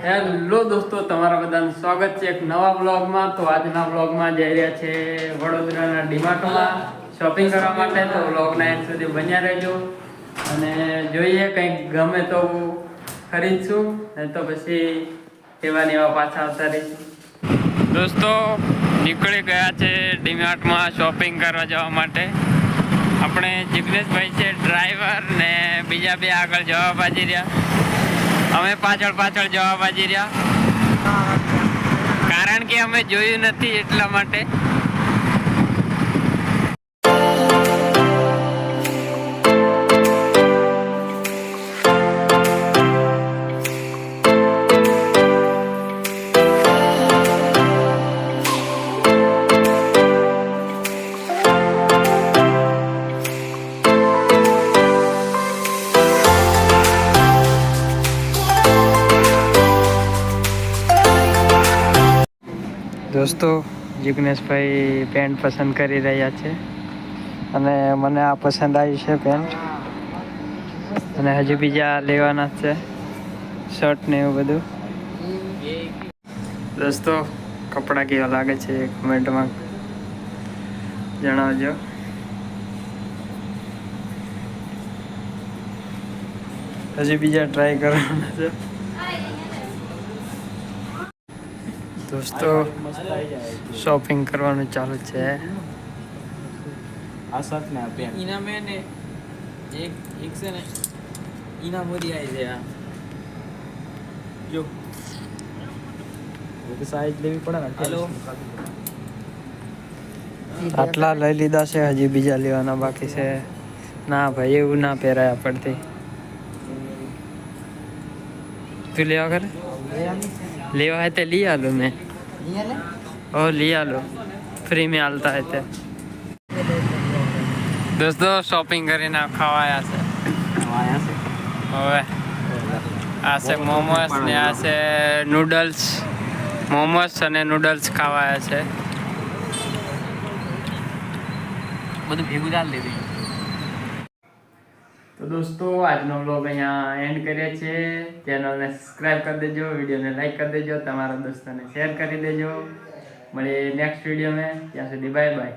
Hello દોસ્તો, તમારા બધાનું સ્વાગત છે એક નવા બ્લોગમાં. તો આજના બ્લોગમાં જઈ રહ્યા છે વડોદરાના ડીમાર્ટમાં શોપિંગ કરવા માટે. તો બ્લોગના એન્ડ સુધી બન્યા રહેજો અને જોઈએ કંઈક ગમે તો ખરીદશું, નહીં તો પછી એવા પાછા આવતા રહીશું. દોસ્તો નીકળી ગયા છે ડીમાર્ટમાં શોપિંગ કરવા જવા માટે. આપણે જિગ્નેશભાઈ છે ડ્રાઈવર ને બીજા બે આગળ જવા બાજી રહ્યા. અમે પાછળ જવા બાજી રહ્યા, કારણ કે અમે જોયું નથી એટલા માટે. દોસ્તો જિગ્નેશભાઈ પેન્ટ પસંદ કરી રહ્યા છે અને મને આ પસંદ આવી છે પેન્ટ, અને હજુ બીજા લેવાના છે શર્ટ ને એવું બધું. દોસ્તો કપડાં કેવા લાગે છે કમેન્ટમાં જણાવજો. હજી બીજા ટ્રાય કરવાના છે. દોસ્તો શોપિંગ કરવાનું ચાલુ છે. આ શર્ટ ને પેન્ટ ઈના મેં ને એક છે ને ઈના મોદી આવી છે. આ જો સાઈઝ લેવી પડે ને. હેલો, આટલા લઈ લીધા છે, હજી બીજા લેવાના બાકી છે. ના ભાઈ એવું ના પહેરાય પડતી. તું લેવા કરે લેવા है तो लिया लो. मैं और लिया लो, फ्री में आलता है तो. दोस्तों शॉपिंग કરીને ખાવાયા છે. હવે આ છે મોમોસ ને આ છે નૂડલ્સ. મોમોસ અને નૂડલ્સ ખાવાયા છે. બધું ભેગું ચાલ લેવી. તો દોસ્તો આજનો વ્લોગ અહીંયા એન્ડ કરીએ છીએ. ચેનલને સબસ્ક્રાઈબ કરી દેજો, વિડીયોને લાઈક કરી દેજો, તમારા દોસ્તોને શેર કરી દેજો. મળીએ નેક્સ્ટ વિડીયોમાં. ત્યાં સુધી બાય બાય.